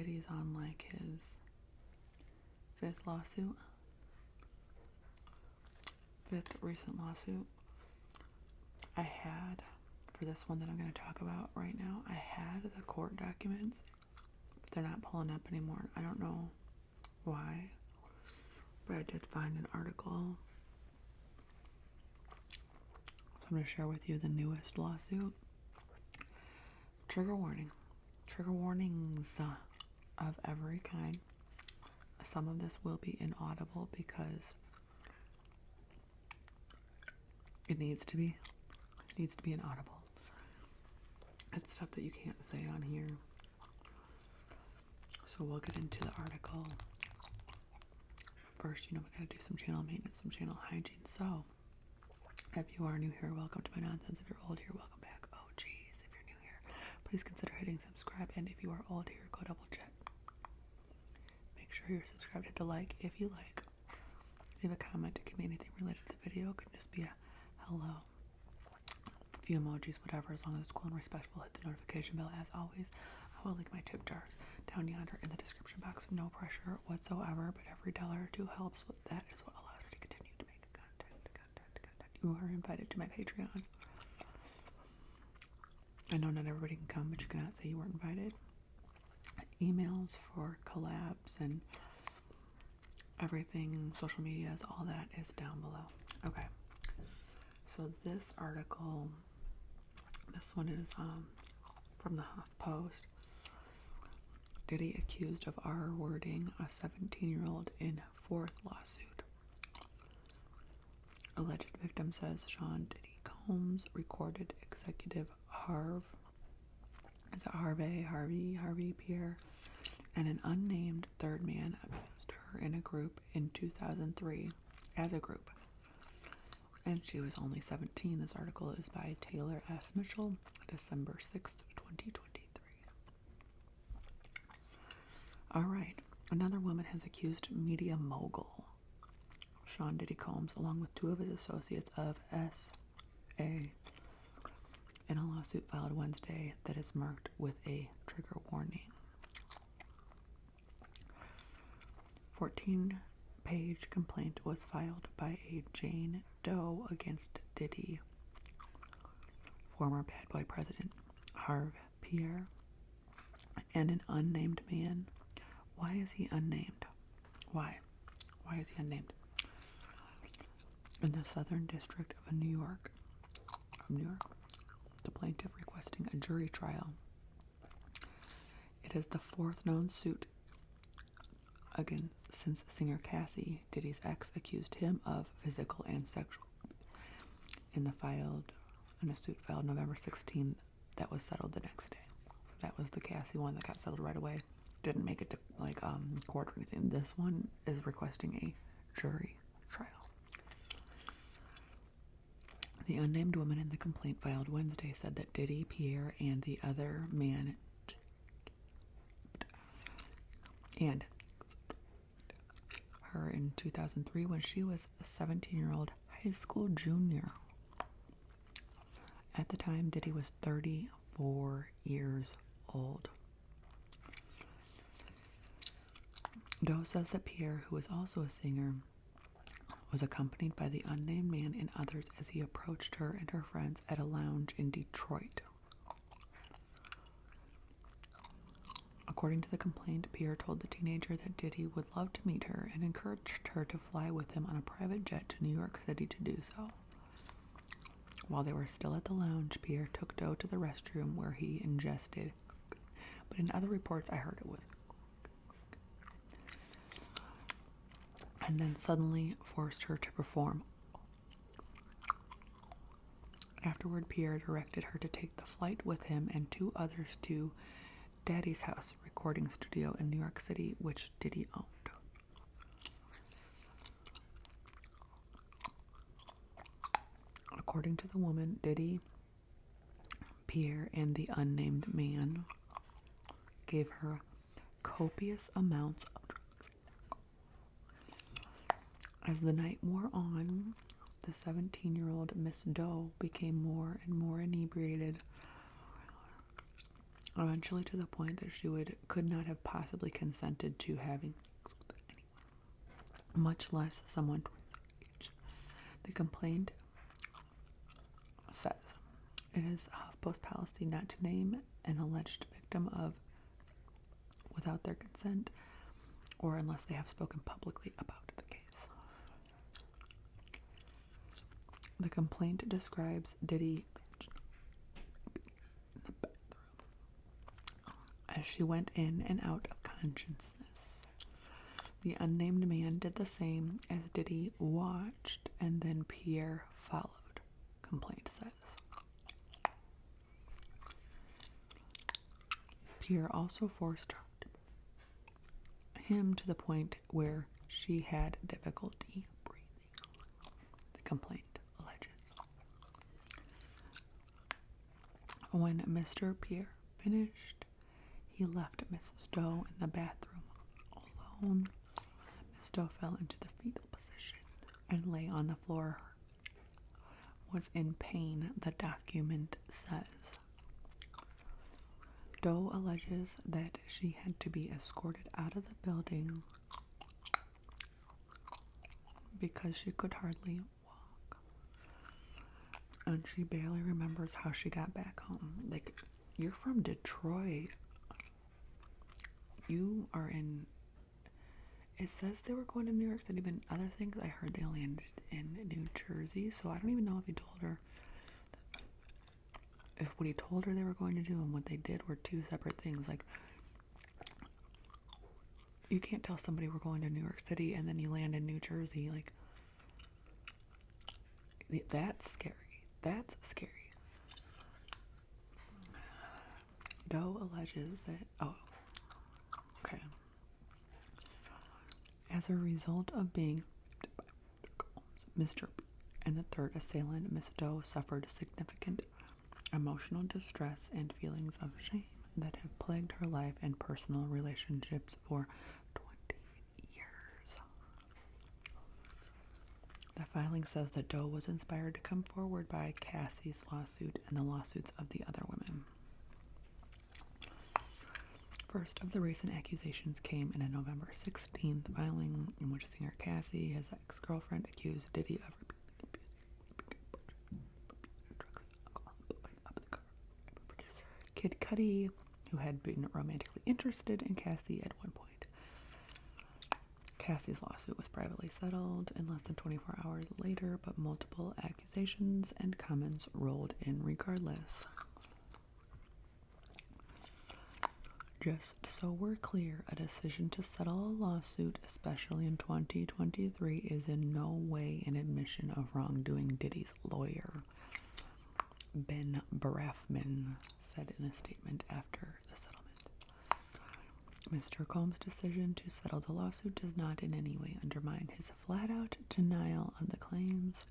Diddy's on like his fifth recent lawsuit. I had, for this one that I'm going to talk about right now, I had the court documents, but they're not pulling up anymore. I don't know why, but I did find an article. So I'm going to share with you the newest lawsuit. Trigger warning. Trigger warnings of every kind. Some of this will be inaudible because it needs to be. It needs to be inaudible. It's stuff that you can't say on here. So we'll get into the article. First, we gotta do some channel maintenance, some channel hygiene. So, if you are new here, welcome to my nonsense. If you're old here, welcome back. Oh, geez, if you're new here, please consider hitting subscribe. And if you are old here, go double check. Make sure you're subscribed. Hit the like if you like. Leave a comment to give me anything related to the video. It could just be a hello, a few emojis, whatever, as long as it's cool and respectful. Hit the notification bell. As always, I will link my tip jars down yonder in the description box. No pressure whatsoever, but every $1 or $2 helps. With that is what allows me to continue to make content. You are invited to my Patreon. I know not everybody can come, but you cannot say you weren't invited. Emails for collabs and everything, social medias, all that is down below. Okay, so this article, this one is from the HuffPost. Diddy accused of R-wording a 17-year-old in fourth lawsuit. Alleged victim says Sean Diddy Combs recorded executive Harvey Pierre, and an unnamed third man abused her in a group in 2003 as a group. And she was only 17. This article is by Taylor S. Mitchell, December 6th, 2023. Alright, another woman has accused media mogul Sean Diddy Combs, along with 2 of his associates, of S.A. in a lawsuit filed Wednesday that is marked with a trigger warning. 14-page complaint was filed by a Jane Doe against Diddy, former Bad Boy president Harvey Pierre, and an unnamed man. Why is he unnamed? Why is he unnamed? In the Southern District of New York, the plaintiff requesting a jury trial. It is the 4th known suit since singer Cassie, Diddy's ex, accused him of physical and sexual in a suit filed November 16th that was settled the next day. That was the Cassie one that got settled right away. Didn't make it to court or anything. This one is requesting a jury trial. The unnamed woman in the complaint filed Wednesday said that Diddy, Pierre, and the other man and her in 2003 when she was a 17-year-old high school junior. At the time, Diddy was 34 years old. Doe says that Pierre, who is also a singer, was accompanied by the unnamed man and others as he approached her and her friends at a lounge in Detroit. According to the complaint, Pierre told the teenager that Diddy would love to meet her and encouraged her to fly with him on a private jet to New York City to do so. While they were still at the lounge, Pierre took Doe to the restroom where he ingested, but in other reports I heard it was, and then suddenly forced her to perform. Afterward, Pierre directed her to take the flight with him and 2 others to Daddy's House recording studio in New York City, which Diddy owned. According to the woman, Diddy, Pierre, and the unnamed man gave her copious amounts of drugs. As the night wore on, the 17-year-old Miss Doe became more and more inebriated. eventually to the point that she could not have possibly consented to having sex with anyone, much less someone twice her age. The complaint says it is HuffPost policy not to name an alleged victim of without their consent or unless they have spoken publicly about the case. The complaint describes Diddy in the bathroom as she went in and out of consciousness. The unnamed man did the same as Diddy watched, and then Pierre followed, complaint says. Pierre also forced him to the point where she had difficulty breathing, the complaint alleges. When Mr. Pierre finished, he left Mrs. Doe in the bathroom alone. Miss Doe fell into the fetal position and lay on the floor. Was in pain, the document says. Doe alleges that she had to be escorted out of the building because she could hardly walk. And she barely remembers how she got back home. Like, you're from Detroit. You are in... It says they were going to New York City, but other things I heard they landed in New Jersey, so I don't even know if he told her... If what he told her they were going to do and what they did were two separate things. Like, you can't tell somebody we're going to New York City and then you land in New Jersey. Like, that's scary. That's scary. Doe alleges that... Oh, okay. As a result of being Mr. B and the third assailant, Miss Doe suffered significant emotional distress and feelings of shame that have plagued her life and personal relationships for 20 years. The filing says that Doe was inspired to come forward by Cassie's lawsuit and the lawsuits of the other women. First of the recent accusations came in a November 16th filing in which singer Cassie, his ex-girlfriend, accused Diddy of Kid Cudi, who had been romantically interested in Cassie at one point. Cassie's lawsuit was privately settled in less than 24 hours later, but multiple accusations and comments rolled in regardless. Just so we're clear, a decision to settle a lawsuit, especially in 2023, is in no way an admission of wrongdoing, Diddy's lawyer, Ben Brafman, said in a statement after the settlement. Mr. Combs' decision to settle the lawsuit does not in any way undermine his flat-out denial of the claims.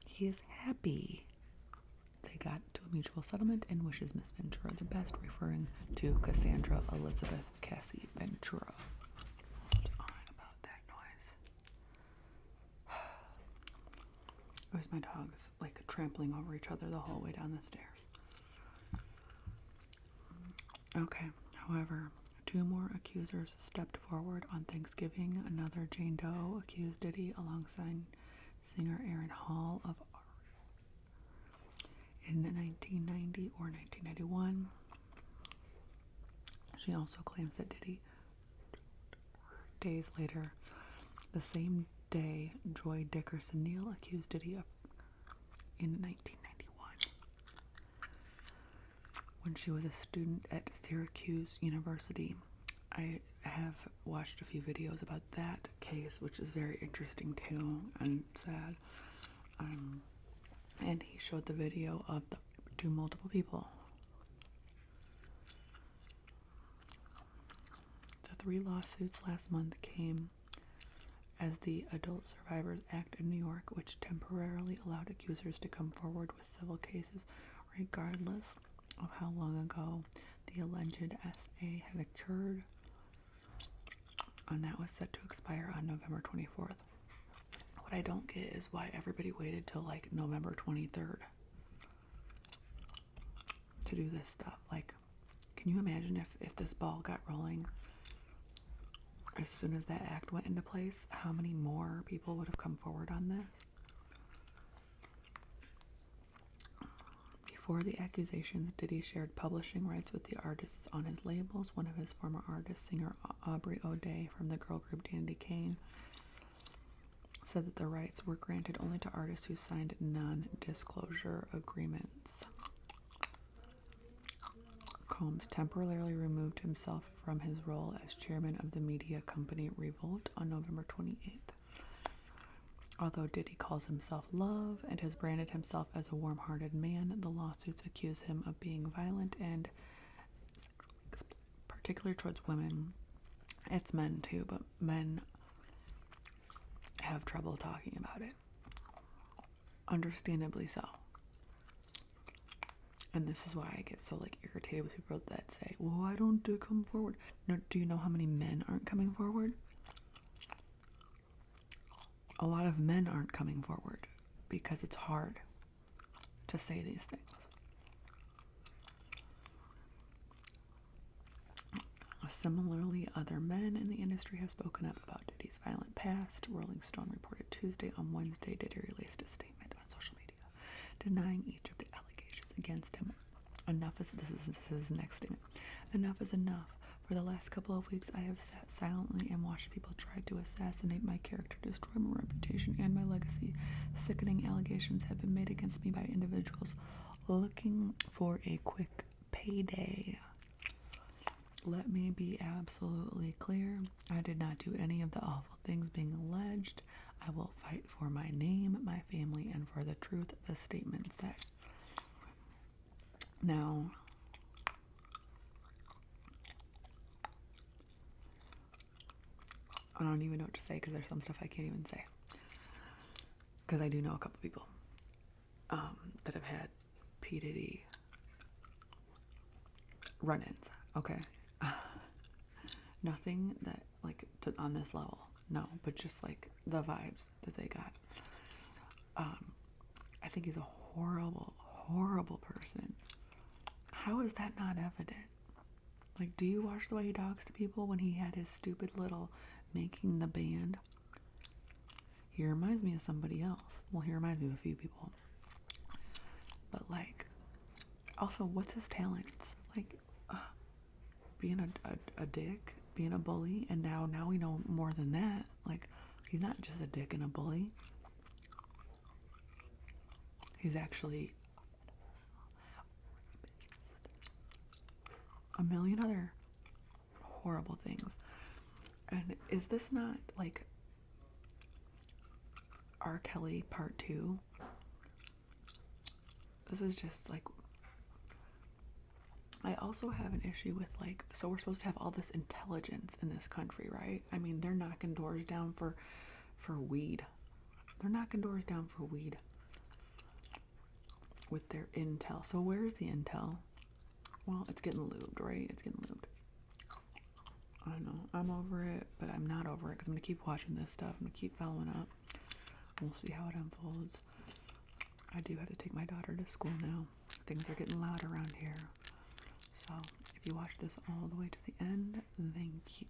He is happy they got to a mutual settlement and wishes Miss Ventura the best, referring to Cassandra Elizabeth Cassie Ventura. Hold on about that noise. It was my dogs, like, trampling over each other the whole way down the stairs. Okay, however, two more accusers stepped forward on Thanksgiving. Another, Jane Doe, accused Diddy alongside singer Aaron Hall of in 1990 or 1991. She also claims that Diddy, days later, the same day, Joy Dickerson Neal accused Diddy of in 1991 when she was a student at Syracuse University. I have watched a few videos about that case, which is very interesting too and sad. And he showed the video of the two multiple people. The three lawsuits last month came as the Adult Survivors Act in New York, which temporarily allowed accusers to come forward with civil cases regardless of how long ago the alleged SA had occurred, and that was set to expire on November 24th. What I don't get is why everybody waited till like November 23rd to do this stuff. Like, Can you imagine if this ball got rolling as soon as that act went into place? How many more people would have come forward on this? Before the accusations, Diddy shared publishing rights with the artists on his labels. One of his former artists, singer Aubrey O'Day from the girl group Dandy Kane, said that the rights were granted only to artists who signed non-disclosure agreements. Combs temporarily removed himself from his role as chairman of the media company Revolt on November 28th. Although Diddy calls himself Love and has branded himself as a warm-hearted man, the lawsuits accuse him of being violent and particularly towards women. It's men too, but men have trouble talking about it. Understandably so. And this is why I get so irritated with people that say, well, why don't they come forward? No, do you know how many men aren't coming forward? A lot of men aren't coming forward because it's hard to say these things. Similarly, other men in the industry have spoken up about Diddy's violent past. Rolling Stone reported Tuesday. On Wednesday, Diddy released a statement on social media denying each of the allegations against him. This is his next statement. Enough is enough. For the last couple of weeks, I have sat silently and watched people try to assassinate my character, destroy my reputation and my legacy. Sickening allegations have been made against me by individuals looking for a quick payday. Let me be absolutely clear. I did not do any of the awful things being alleged. I will fight for my name, my family, and for the truth, the statement said. Now, I don't even know what to say because there's some stuff I can't even say. Because I do know a couple people that have had P. Diddy run-ins, okay? Nothing that, on this level, no, but just, the vibes that they got. I think he's a horrible, horrible person. How is that not evident? Do you watch the way he talks to people when he had his stupid little making the band? He reminds me of somebody else. Well, he reminds me of a few people. But, also, what's his talents? Being a dick, being a bully, and now we know more than that. He's not just a dick and a bully. He's actually a million other horrible things. And is this not R. Kelly part 2? This is just I also have an issue with so we're supposed to have all this intelligence in this country, right? I mean, they're knocking doors down for weed. They're knocking doors down for weed with their intel. So where's the intel? Well, it's getting lubed, right? It's getting lubed. I know. I'm over it, but I'm not over it because I'm going to keep watching this stuff. I'm going to keep following up. We'll see how it unfolds. I do have to take my daughter to school now. Things are getting loud around here. So, if you watched this all the way to the end, thank you.